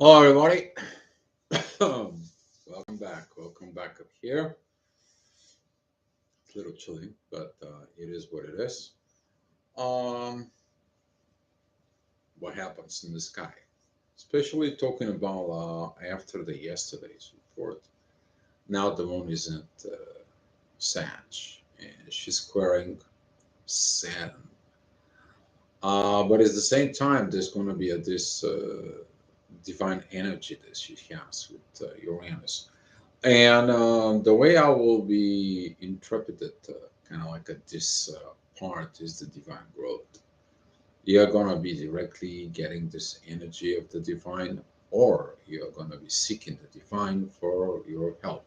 Hello, everybody. Welcome back up here. It's a little chilly, but it is what it is. Um, what happens in the sky? Especially talking about after the yesterday's report. Now the moon isn't Sag, and she's squaring Saturn. But at the same time, there's going to be this divine energy that she has with Uranus. And the way I will be interpreted, kind of like at this part, is the divine growth. You're gonna be directly getting this energy of the divine, or you're gonna be seeking the divine for your help.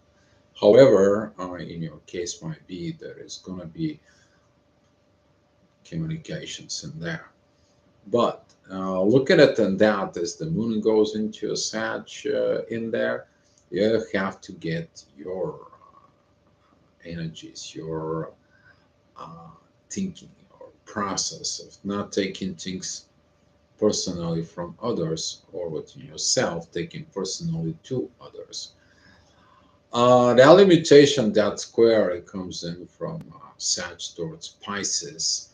However, in your case, might be there is gonna be communications in there. But look at it and that as the moon goes into a Sag in there, you have to get your energies, your uh, thinking or process of not taking things personally from others or within yourself, taking personally to others. The limitation that square it comes in from Sag towards Pisces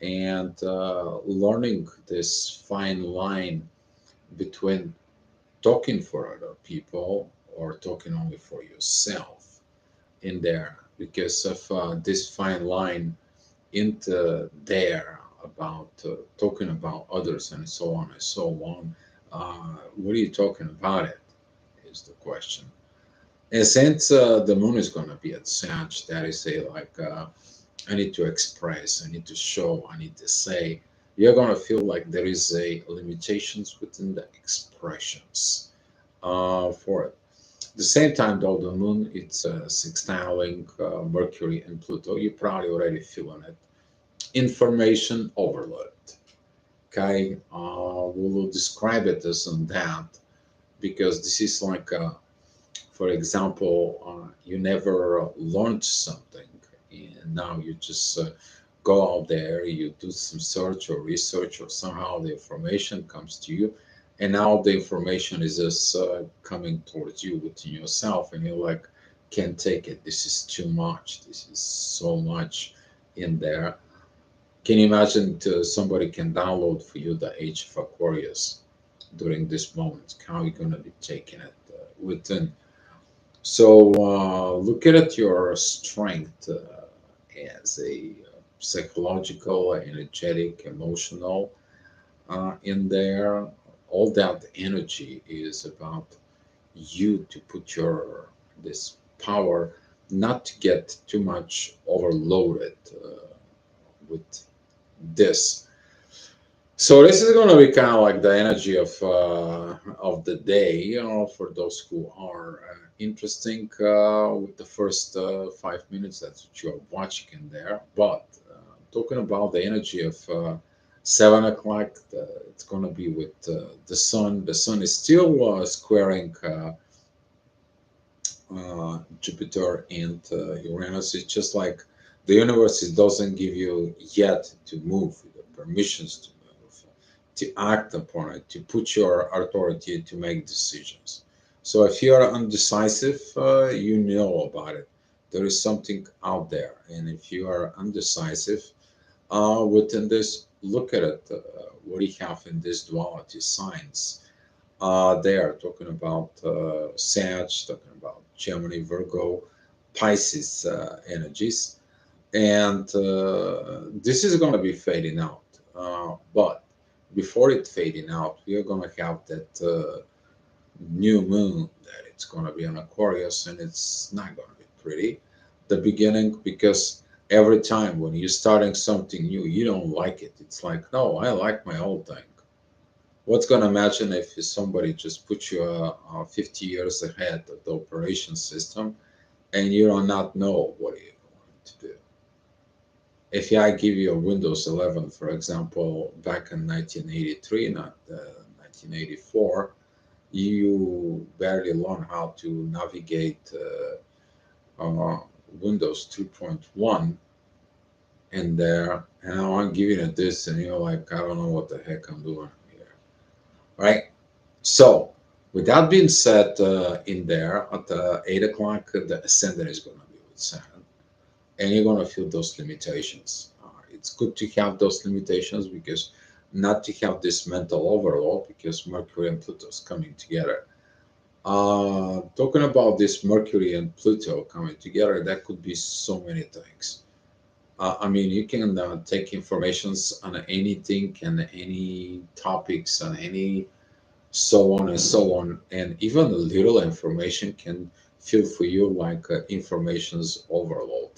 and learning this fine line between talking for other people or talking only for yourself in there because of this fine line into there about talking about others and so on and so on. What are you talking about it is the question. And since the moon is going to be at Sag, that is a like I need to express, I need to show, I need to say. You're going to feel like there is a limitations within the expressions for it. At the same time, though, the moon it's sextiling Mercury and Pluto. You're probably already feeling it. Information overload. Okay, we will describe it as on that because this is like, for example, you never learned something, and now you just go out there, you do some search or research, or somehow the information comes to you, and now the information is just coming towards you within yourself, and you're like, can't take it. This is too much. This is so much in there. Can you imagine somebody can download for you the Age of Aquarius during this moment? How are you going to be taking it within? So look at it, your strength as a psychological, energetic, emotional in there. All that energy is about you to put your this power, not to get too much overloaded with this. So this is going to be kind of like the energy of the day, for those who are interesting with the first 5 minutes. That's what you're watching in there. But talking about the energy of 7 o'clock, it's going to be with the sun. The sun is still squaring Jupiter and Uranus. It's just like the universe it doesn't give you yet to move, the permissions to move, to act upon it, to put your authority to make decisions. So if you are undecisive, you know about it. There is something out there, and if you are undecisive within this, look at it. What do you have in this duality signs? They are talking about Sag, talking about Gemini, Virgo, Pisces energies, and this is going to be fading out. But before it fading out, we are going to have that new moon that it's going to be on Aquarius, and it's not going to be pretty. The beginning, because every time when you're starting something new, you don't like it. It's like, no, I like my old thing. What's going to imagine if somebody just puts you 50 years ahead of the operation system and you do not know what you're going to do? If I give you a Windows 11, for example, back in 1983, not 1984, you barely learn how to navigate Windows 2.1 in there, and now I'm giving it this, and you're like, I don't know what the heck I'm doing here, right? So With that being said, in there at 8 o'clock, the ascendant is going to be with Saturn, and you're going to feel those limitations. It's good to have those limitations because not to have this mental overload because Mercury and Pluto is coming together. Talking about this Mercury and Pluto coming together, that could be so many things. I mean, you can take informations on anything and any topics on any so on and so on, and even a little information can feel for you like information's overload.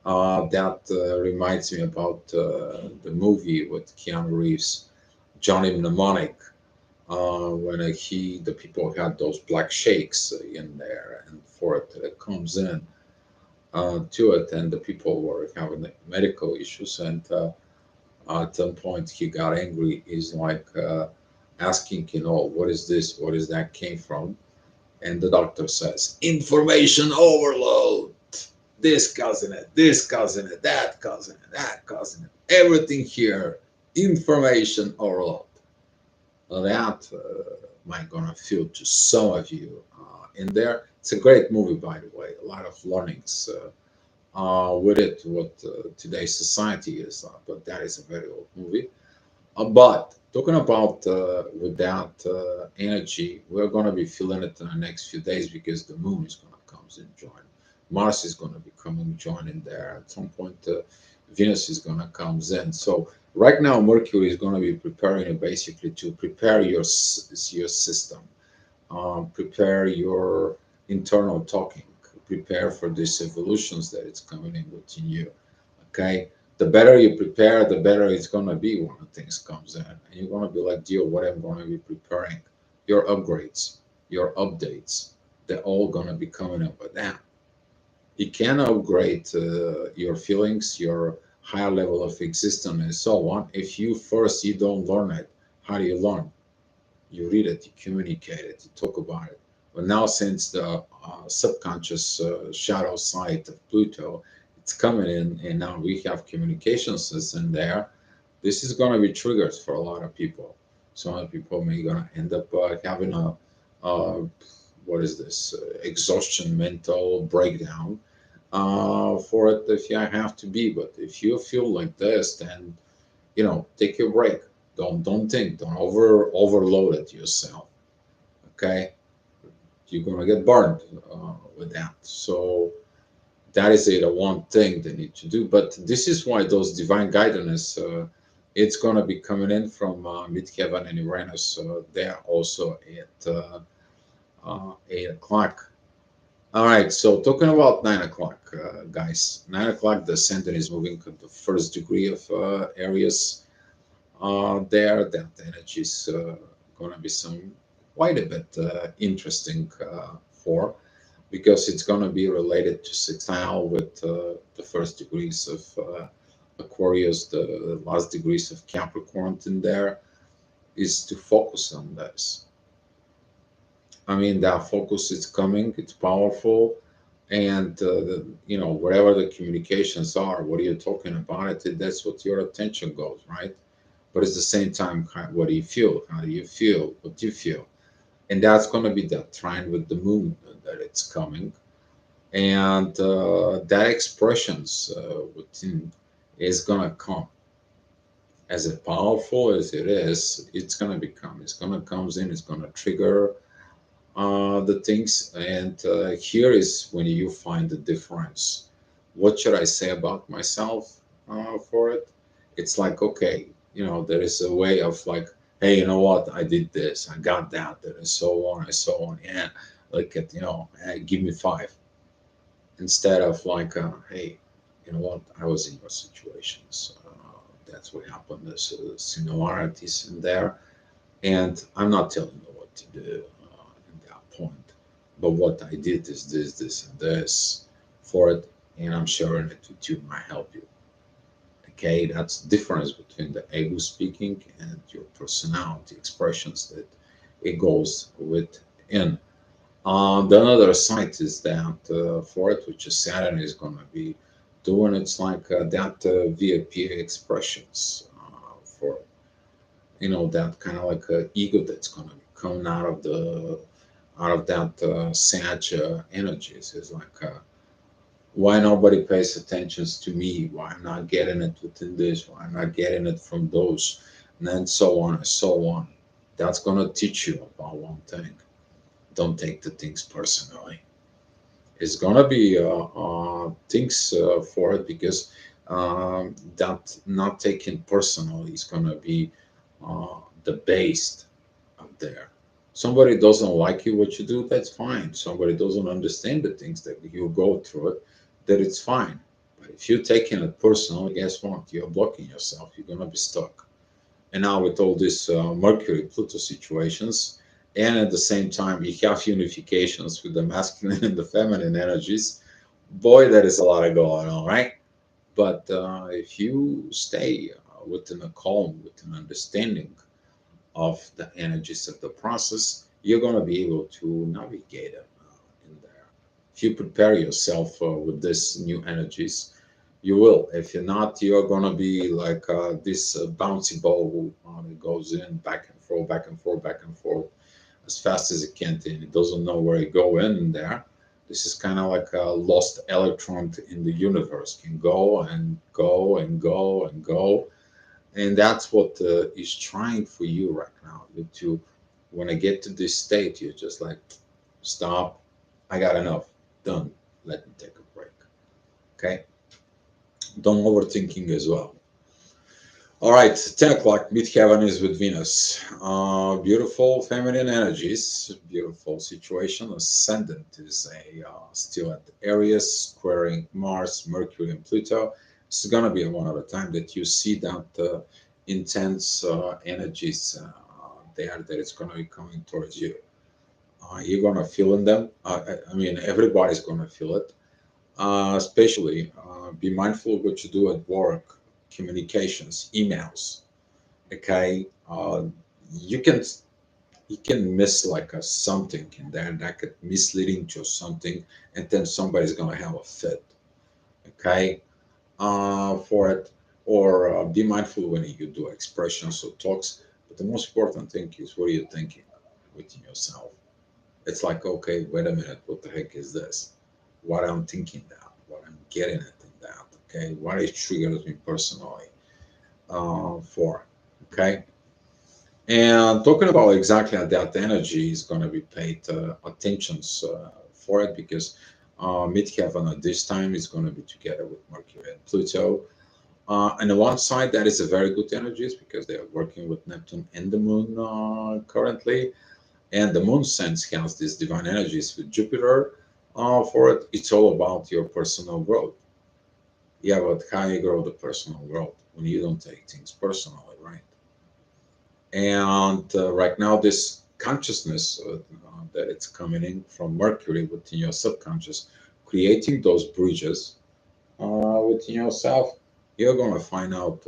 That reminds me about the movie with Keanu Reeves, Johnny Mnemonic, when the people had those black shakes in there, and for it comes in to it, and the people were having medical issues, and at some point he got angry. He's like asking, what is this? What is that came from? And the doctor says, information overload. This causing it, this causing it, that causing it, that causing it. Everything here, information overload. Well, that might gonna feel to some of you in there. It's a great movie, by the way. A lot of learnings with it, what today's society is. But that is a very old movie. But talking about with that energy, we're going to be feeling it in the next few days because the moon is going to come and join. Mars is going to be coming join in there. At some point, Venus is going to come in. So right now, Mercury is going to be preparing you basically to prepare your system, prepare your internal talking, prepare for these evolutions that it's coming in within you. Okay, the better you prepare, the better it's gonna be when the things comes in, and you're gonna be like, deal, what I'm gonna be preparing, your upgrades, your updates, they're all gonna be coming up with that. You can upgrade your feelings, your higher level of existence, and so on. If you don't learn it, how do you learn? You read it, you communicate it, you talk about it. But now, since the subconscious shadow side of Pluto, it's coming in, and now we have communications in there. This is going to be triggers for a lot of people. Some people may going to end up having a what is this exhaustion, mental breakdown for it if you have to be. But if you feel like this, then take your break. Don't think. Don't overload it yourself. Okay, you're gonna get burned with that. So that is it. One thing they need to do. But this is why those divine guidance. It's gonna be coming in from midheaven and Uranus. They're also at 8 o'clock. All right. So talking about 9 o'clock, guys. 9 o'clock, the ascendant is moving to the first degree of Aries there. That energy is going to be some quite a bit interesting for because it's going to be related to sextile with the first degrees of Aquarius, the last degrees of Capricorn in there is to focus on this. I mean, that focus is coming, it's powerful, and wherever the communications are, what are you talking about? That's what your attention goes, right? But at the same time, what do you feel? How do you feel? What do you feel? And that's going to be that trine with the moon that it's coming, and that expressions within is going to come as powerful as it is. It's going to become. It's going to comes in. It's going to trigger the things, and here is when you find the difference. What should I say about myself for it? It's like, okay, there is a way of like, hey, you know what? I did this, I got that, and so on and so on. Yeah, look at, hey, give me five. Instead of like, hey, you know what? I was in your situations. That's what happened. There's similarities in there, and I'm not telling you what to do at that point. But what I did is this, and this for it, and I'm sharing it with you. Might help you. Okay, that's the difference between the ego speaking and your personality expressions that it goes within. The another side is that for it, which is Saturn is going to be doing, it's like that VIP expressions for that kind of like ego that's going to be coming out of the out of that Sag energies. It's like, why nobody pays attention to me? Why I'm not getting it within this? Why I'm not getting it from those? And then so on and so on. That's gonna teach you about one thing: don't take the things personally. It's gonna be things for it, because that not taking personally is gonna be the base up there. Somebody doesn't like you what you do, that's fine. Somebody doesn't understand the things that you go through it, that it's fine. But if you're taking it personally, guess what? You're blocking yourself. You're gonna be stuck. And now with all these Mercury Pluto situations, and at the same time you have unifications with the masculine and the feminine energies, boy, that is a lot of going on, right? But if you stay within a calm, with an understanding of the energies of the process, you're going to be able to navigate it in there. If you prepare yourself with this new energies, you will. If you're not, you're going to be like this bouncy ball that goes in back and forth, back and forth, back and forth as fast as it can, and it doesn't know where it go in there. This is kind of like a lost electron in the universe, can go and go and go and go, and that's what is trying for you right now. To when I get to this state, you're just like, stop, I got enough, done. Let me take a break. Okay, don't overthinking as well. All right, 10 o'clock, midheaven is with Venus. Beautiful feminine energies, beautiful situation. Ascendant is still at Aries, squaring Mars, Mercury, and Pluto. This is going to be one of the time that you see that intense energies there, that it's going to be coming towards you. You're going to feel in them. I mean, everybody's going to feel it. Especially be mindful of what you do at work, communications, emails. Okay, you can you can miss like a something in there that could misleading to something, and then somebody's gonna have a fit. Okay, for it, or be mindful when you do expressions or talks. But the most important thing is what are you thinking within yourself. It's like, okay, wait a minute, what the heck is this? What I'm thinking that, what I'm getting at in that, okay? What it triggers me personally for, okay? And talking about exactly how that energy is going to be paid attentions for it, because midheaven at this time is going to be together with Mercury and Pluto. On the one side, that is a very good energies because they are working with Neptune and the Moon currently, and the moon sense has these divine energies with Jupiter for it. It's all about your personal growth. Yeah, but how you grow the personal growth when you don't take things personally, right? And right now, this consciousness that it's coming in from Mercury within your subconscious, creating those bridges within yourself, you're going to find out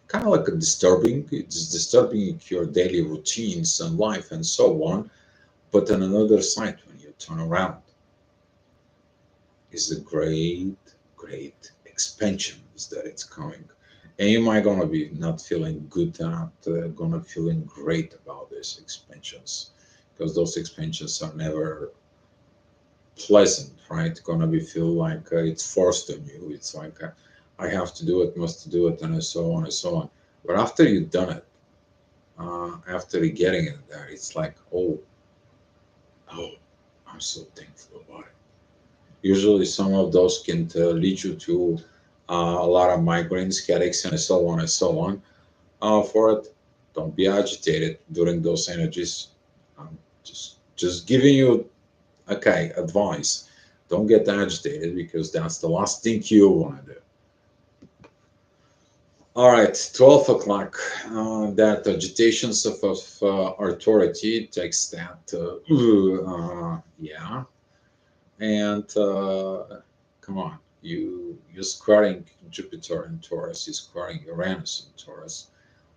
kind of like a disturbing. It's disturbing your daily routines and life and so on. But on another side, when you turn around, is the great, great expansions that it's coming. And you might gonna be not feeling good, not gonna feeling great about these expansions, because those expansions are never pleasant, right? Gonna be feel like it's forced on you. It's like I have to do it, must do it, and so on and so on. But after you've done it, after you getting it there, it's like, oh, oh, I'm so thankful about it. Usually, some of those can lead you to a lot of migraines, headaches, and so on and so on. For it, don't be agitated during those energies. Just giving you okay advice. Don't get agitated because that's the last thing you want to do. All right, 12 o'clock. That agitations of authority takes that. Yeah, and come on, you're squaring Jupiter in Taurus, you're squaring Uranus in Taurus.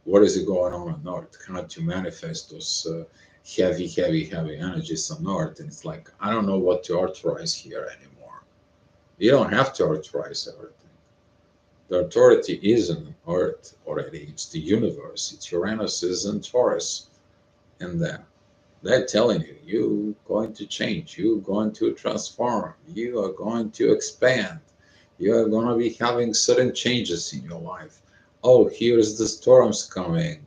What is it going on North? Cannot you manifest those heavy energies on North? And it's like I don't know what to authorize here anymore. You don't have to authorize everything. The authority is in Earth already. It's the universe. It's Uranus is in Taurus in there. They're telling you, you're going to change, you're going to transform, you are going to expand, you are going to be having certain changes in your life. Oh, here's the storms coming.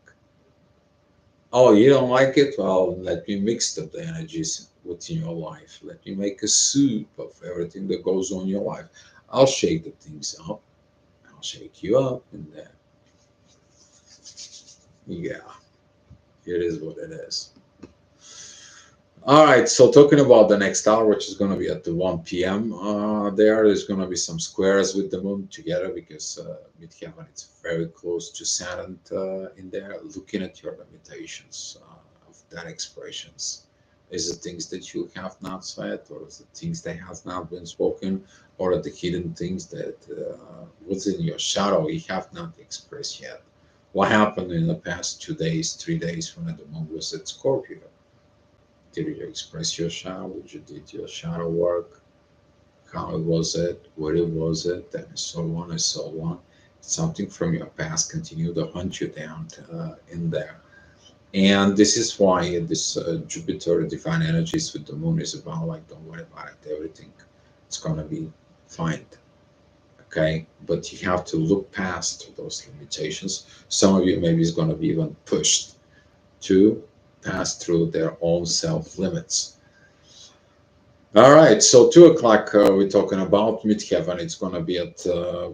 Oh, you don't like it? Well, let me mix up the energies within your life. Let me make a soup of everything that goes on in your life. I'll shake the things up. I'll shake you up, and then, yeah, it is what it is. All right, so talking about the next hour, which is going to be at the 1 p.m., there's going to be some squares with the moon together because midheaven it's very close to Saturn in there. Looking at your limitations of that expressions, is it things that you have not said, or is it things that has not been spoken, or are the hidden things that what's in your shadow you have not expressed yet? What happened in the past 2 days, 3 days when the moon was at Scorpio? Did you express your shadow? Did you did your shadow work? How was it? What it was it? And so on and so on. Something from your past continue to hunt you down in there. And this is why this Jupiter divine energies with the moon is about like, don't worry about it. Everything it's going to be fine. Okay. But you have to look past those limitations. Some of you maybe is going to be even pushed to pass through their own self limits. All right, so 2 o'clock we're talking about midheaven. It's going to be at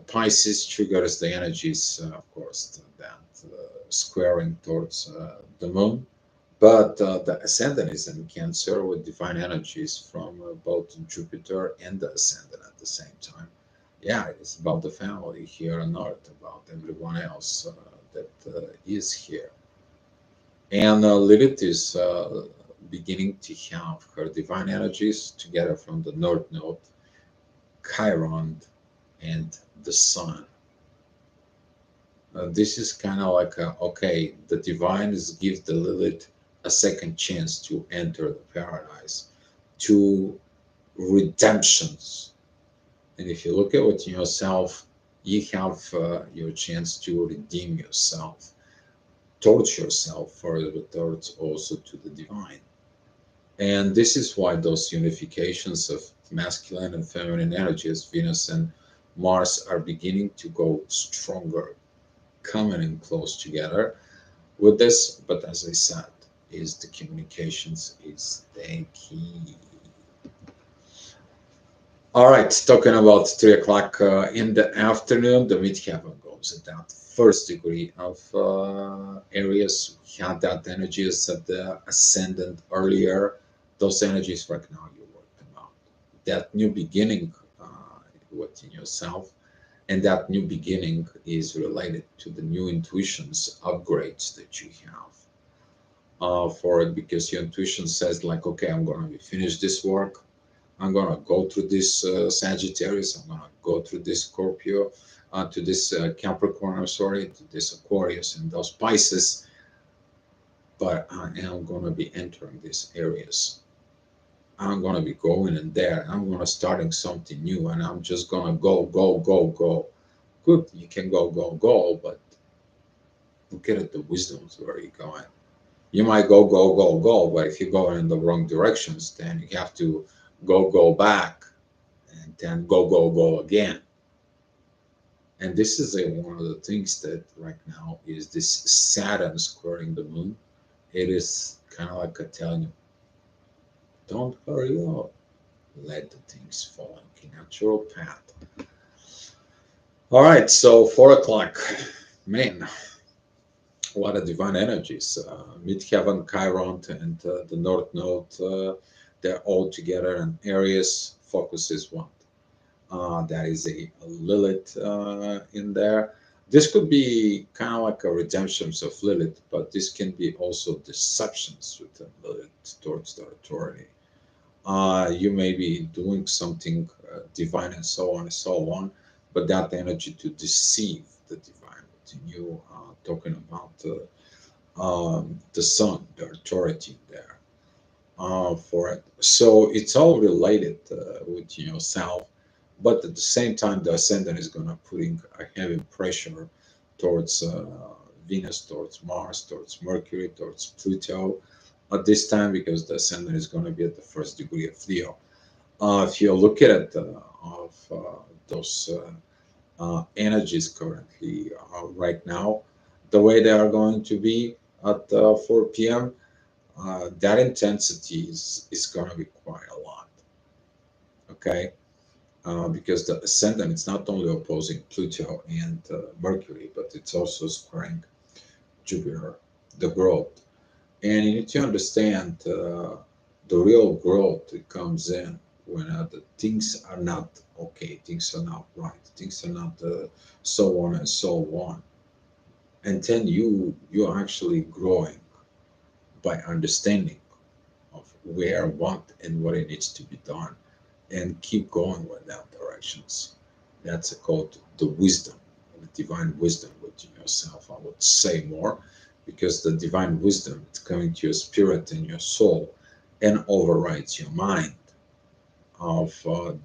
Pisces, triggers the energies, of course, that squaring towards the moon. But the ascendant is in Cancer with divine energies from both Jupiter and the ascendant at the same time. Yeah, it's about the family here on Earth, about everyone else that is here. And Lilith is beginning to have her divine energies together from the North Node, Chiron, and the Sun. This is kind of like okay, the divine is give the Lilith a second chance to enter the paradise, to redemptions. And if you look at within yourself, you have your chance to redeem yourself, towards yourself, further towards also to the divine. And this is why those unifications of masculine and feminine energies, Venus and Mars, are beginning to go stronger, coming in close together with this. But as I said, is the communications is the key. All right, talking about 3 o'clock in the afternoon, the midheaven goes at that first degree of Aries. We had that energies at the ascendant earlier. Those energies right now you work them out. That new beginning within yourself, and that new beginning is related to the new intuitions upgrades that you have for it, because your intuition says like, okay, I'm going to finish this work. I'm gonna go through this Sagittarius. I'm gonna go through this Scorpio, to this Capricorn. Sorry, to this Aquarius and those Pisces. But I am gonna be entering these areas. I'm gonna be going in there. I'm gonna starting something new, and I'm just gonna go, go, go, go. Good, you can go, go, go, but look at it, the wisdoms where you're going. You might go, go, go, go, but if you're going in the wrong directions, then you have to go, go back and then go, go, go again. And this is one of the things that right now is this Saturn squaring the moon. It is kind of like a telling you, don't hurry up. Let the things fall in a natural path. All right, so 4 o'clock. Man, what a divine energies. Midheaven, Chiron, and the North Node, they're all together, and Aries focuses one. That is a Lilith in there. This could be kind of like a redemptions of Lilith, but this can be also deceptions with the Lilith towards the authority. You may be doing something divine and so on and so on, but that energy to deceive the divine within you, talking about the sun, the authority there for it. So it's all related with yourself, but at the same time, the ascendant is going to putting a heavy pressure towards Venus, towards Mars, towards Mercury, towards Pluto, at this time because the ascendant is going to be at the first degree of Leo. If you look at it, of those energies currently right now, the way they are going to be at 4 p.m., that intensity is going to be quite a lot. Okay. Because the ascendant it's not only opposing Pluto and Mercury, but it's also squaring Jupiter, the growth. And you need to understand the real growth that comes in when the things are not okay, things are not right, things are not so on and so on. And then you're actually growing by understanding of where, what, and what it needs to be done, and keep going with that directions. That's called the wisdom, the divine wisdom within yourself. I would say more because the divine wisdom is coming to your spirit and your soul and overrides your mind of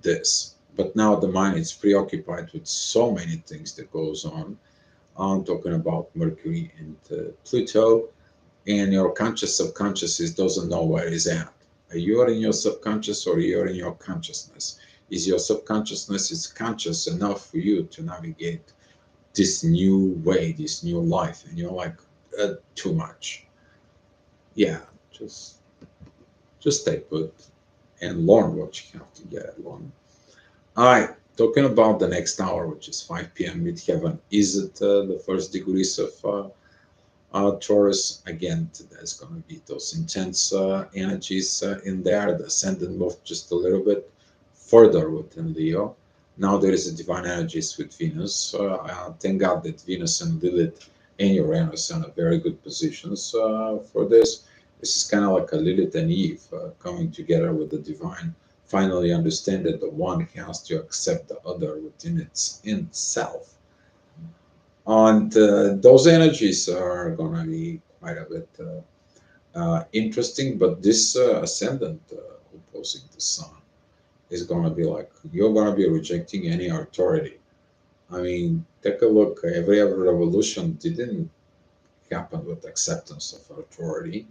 this. But now the mind is preoccupied with so many things that goes on. I'm talking about Mercury and Pluto, and your conscious subconscious doesn't know where it's at. Are you in your subconscious or you're in your consciousness? Is your subconsciousness is conscious enough for you to navigate this new way, this new life? And you're like, too much. Yeah, just just stay put and learn what you have to get learn. All right, talking about the next hour, which is 5 p.m. Midheaven. Is it the first degrees of Taurus? Again, there's going to be those intense energies in there. The ascendant moved just a little bit further within Leo. Now there is a divine energies with Venus. Thank God that Venus and Lilith and Uranus are in a very good positions for this. This is kind of like a Lilith and Eve coming together with the divine. Finally, understand that the one has to accept the other within its in self, and those energies are going to be quite a bit interesting. But this ascendant opposing the sun is going to be like you're going to be rejecting any authority. I mean, take a look. Every other revolution didn't happen with acceptance of authority.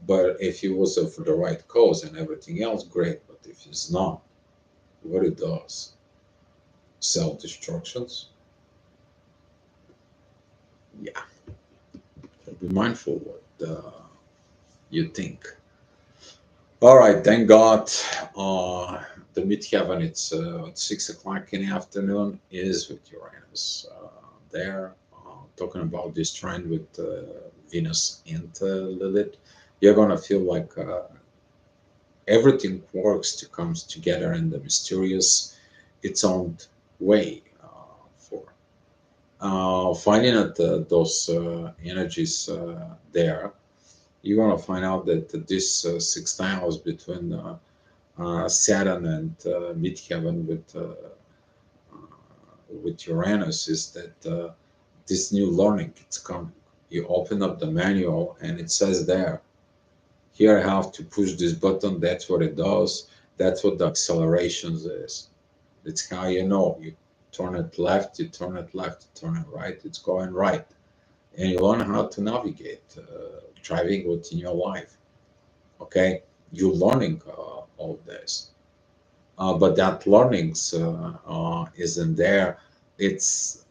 But if it was for the right cause and everything else, great. But if it's not, what it does, self destructions, yeah, be mindful what you think. All right, thank God. The midheaven, it's at 6 o'clock in the afternoon, is with Uranus there, talking about this trend with Venus and Lilith. You're gonna feel like everything works to comes together in the mysterious, its own way for finding out those energies there. You're gonna find out that this sextiles between Saturn and midheaven with Uranus is that this new learning it's coming. You open up the manual and it says there, here I have to push this button. That's what it does. That's what the accelerations is. It's how you know. You turn it left, you turn it left, you turn it right. It's going right, and you learn how to navigate driving within your life. Okay, you're learning all this. But that learnings isn't there. It's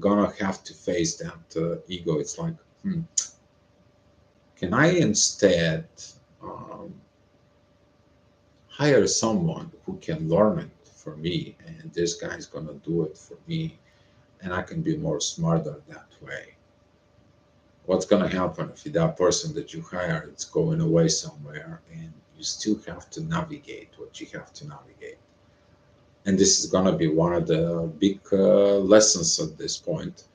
gonna have to face that ego. It's like, can I instead um, hire someone who can learn it for me, and this guy's gonna do it for me, and I can be more smarter that way. What's gonna happen if that person that you hire is going away somewhere, and you still have to navigate what you have to navigate? And this is going to be one of the big lessons at this point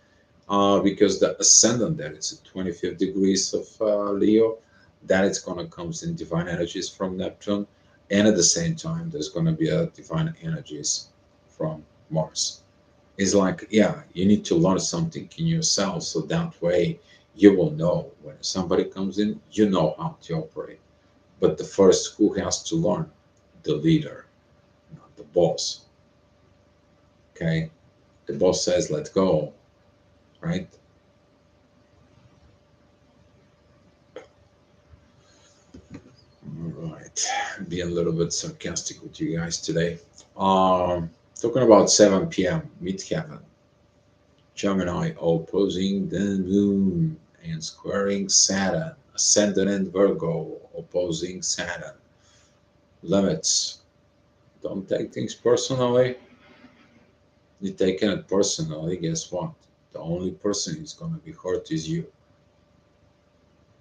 because the ascendant there it's at 25th degrees of Leo, that it's going to comes in divine energies from Neptune, and at the same time there's going to be a divine energies from Mars. It's like, yeah, you need to learn something in yourself so that way you will know when somebody comes in, you know how to operate. But the first who has to learn, the leader, not the boss. Okay, the boss says let go, right? Being a little bit sarcastic with you guys today. Talking about 7 p.m. midheaven, Gemini opposing the moon and squaring Saturn, ascendant in Virgo opposing Saturn. Limits. Don't take things personally. You're taking it personally, guess what? The only person who's going to be hurt is you.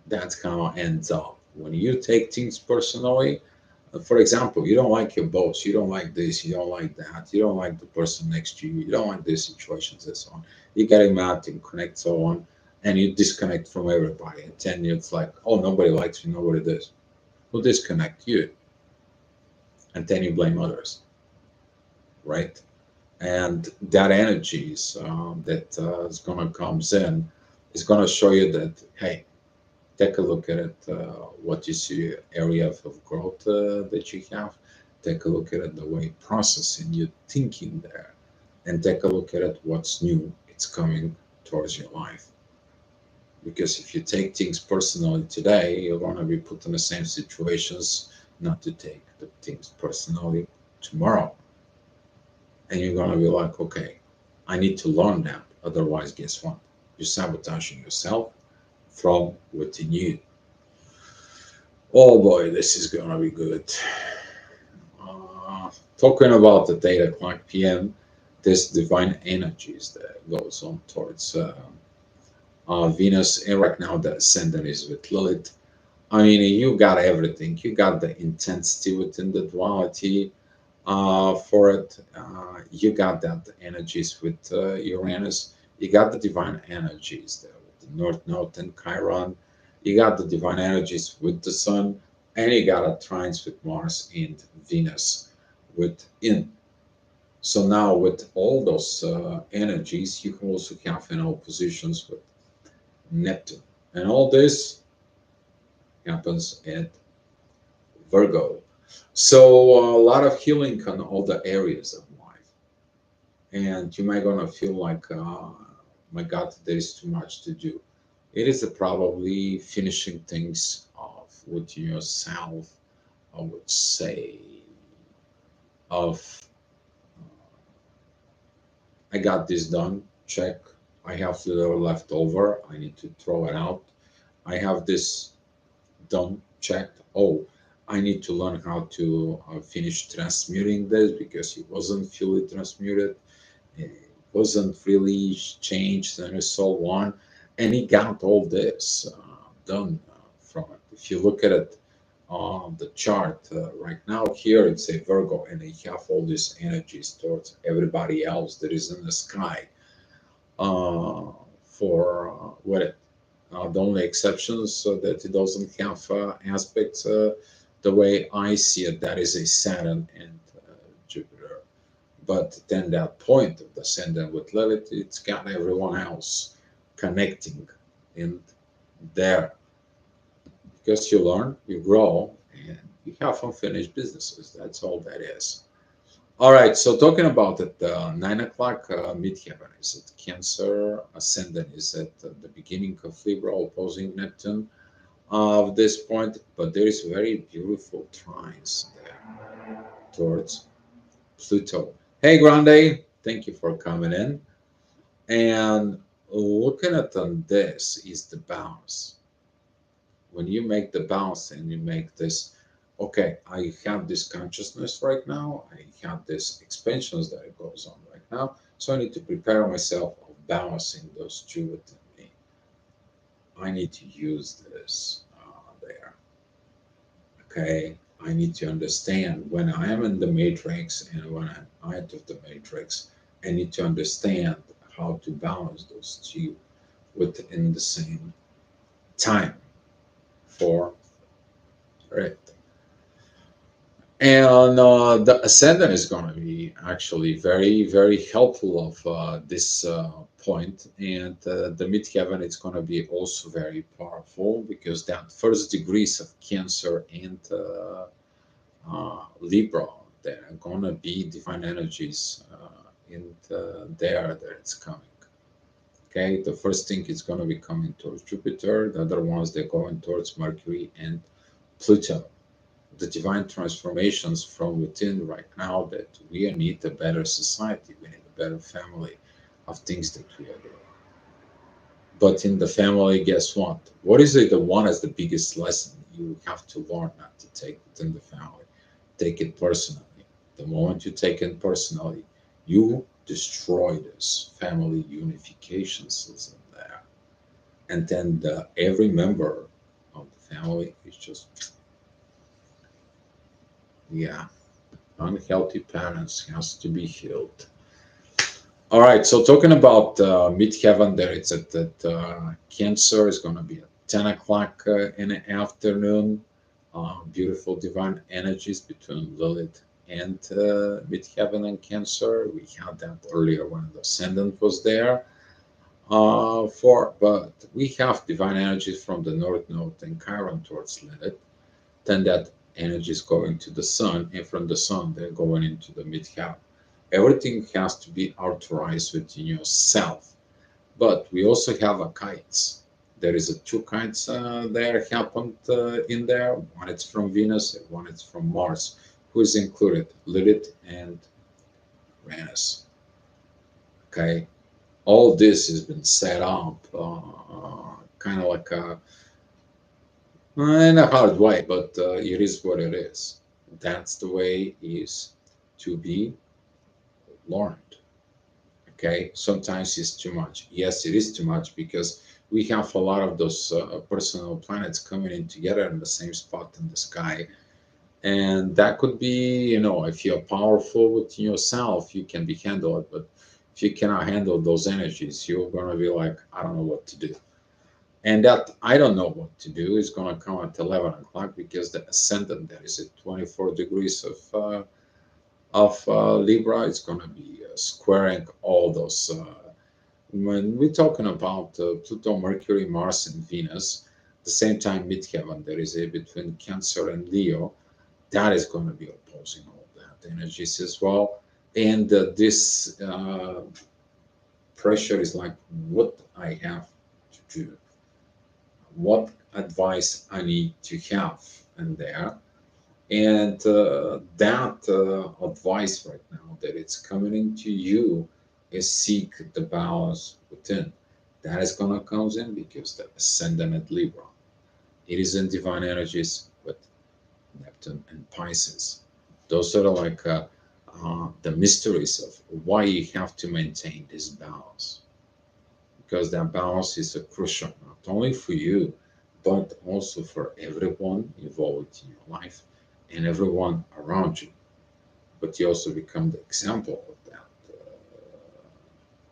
That's how it ends up. When you take things personally, for example, you don't like your boss, you don't like this, you don't like that, you don't like the person next to you, you don't like these situations and so on. You're getting mad and connect so on, and you disconnect from everybody. And then it's like, oh, nobody likes me, nobody does. Who disconnect you? And then you blame others, right? And that energy that is gonna comes in is gonna show you that, hey, take a look at it, what you see area of growth that you have. Take a look at it, the way processing your thinking there, and take a look at it, what's new. It's coming towards your life. Because if you take things personally today, you're gonna be put in the same situations not to take the things personally tomorrow. And you're gonna be like, okay, I need to learn that. Otherwise, guess what? You're sabotaging yourself from within you. Oh boy, this is gonna be good. Talking about the 8 o'clock p.m., this divine energies that goes on towards Venus, and right now the ascendant is with Lilith. I mean, you got everything. You got the intensity within the duality for it. You got that energies with Uranus. You got the divine energies there with the North Node and Chiron. You got the divine energies with the Sun, and you got a trines with Mars and Venus within. So now with all those energies, you can also have positions with Neptune, and all this happens at Virgo. So a lot of healing on all the areas of life, and you might gonna feel like, my God, there is too much to do. It is probably finishing things off with yourself. I would say of, I got this done. Check. I have little left over. I need to throw it out. I have this done. Checked. Oh, I need to learn how to finish transmuting this because it wasn't fully transmuted. It wasn't really changed and so on. And he got all this done from it. If you look at it on the chart right now, here it's a Virgo, and they have all these energies towards everybody else that is in the sky. For what it The only exceptions that it doesn't have aspects the way I see it, that is a Saturn and Jupiter. But then that point of the ascendant with Lilith, it's got everyone else connecting in there. Because you learn, you grow, and you have unfinished businesses. That's all that is. All right, so talking about it, 9 o'clock midheaven is at Cancer, ascendant is at the beginning of Libra, opposing Neptune of this point, but there is very beautiful trines there towards Pluto. Hey, Grande, thank you for coming in. And looking at on this is the bounce. When you make the bounce and you make this, okay, I have this consciousness right now, I have this expansions that it goes on right now, so I need to prepare myself of balancing those two within me. I need to use this there. Okay, I need to understand when I am in the matrix and when I'm out of the matrix. I need to understand how to balance those two within the same time for it. And the ascendant is going to be actually very, very helpful of this point. And the midheaven is going to be also very powerful because that first degrees of Cancer and Libra, they're going to be divine energies in there that it's coming. Okay, the first thing is going to be coming towards Jupiter. The other ones they're going towards Mercury and Pluto. the divine transformations from within right now, that we need a better society, we need a better family of things that we are doing. But in the family, guess what? What is it the one as the biggest lesson you have to learn not to take within the family? Take it personally. The moment you take it personally, you destroy this family unification system there. And then every member of the family is just, yeah, unhealthy parents has to be healed. All right, so talking about midheaven, there it's at that Cancer is going to be at 10 o'clock in the afternoon. Beautiful divine energies between Lilith and midheaven and Cancer. We had that earlier when the ascendant was there. But we have divine energies from the North Node and Chiron towards Lilith. Then that energy is going to the Sun, and from the Sun, they're going into the midheaven. Everything has to be authorized within yourself. But we also have a kites. There is a two kites there happened in there. One is from Venus and one is from Mars, who is included, Lilith and Uranus. Okay, all this has been set up kind of like in a hard way, but it is what it is. That's the way it is to be learned. Okay, sometimes it's too much. Yes, it is too much because we have a lot of those personal planets coming in together in the same spot in the sky. And that could be, if you're powerful within yourself, you can be handled. But if you cannot handle those energies, you're going to be like, I don't know what to do. And that I don't know what to do is going to come at 11 o'clock because the ascendant that is at 24 degrees of Libra is going to be squaring all those. When we're talking about Pluto, Mercury, Mars, and Venus, the same time midheaven, there is a between Cancer and Leo, that is going to be opposing all that energies as well. And this pressure is like what I have to do, what advice I need to have in there. And that advice right now that it's coming into you is seek the balance within. That is going to come in because the ascendant at Libra. It is in divine energies with Neptune and Pisces. Those are like the mysteries of why you have to maintain this balance. Because that balance is a crucial, not only for you, but also for everyone involved in your life and everyone around you. But you also become the example of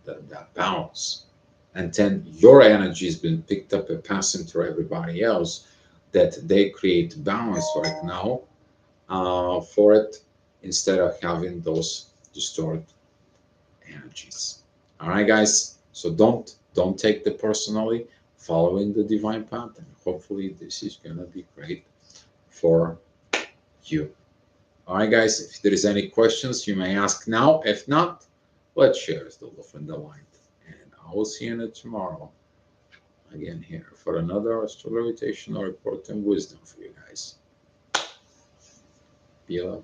that balance. And then your energy has been picked up and passing through everybody else, that they create balance right now for it, instead of having those distorted energies. All right, guys. So don't take the personally, following the divine path, and hopefully this is gonna be great for you. All right, guys. If there is any questions, you may ask now. If not, let's share the love and the light, and I will see you tomorrow again here for another astro-gravitational report and wisdom for you guys. Be love.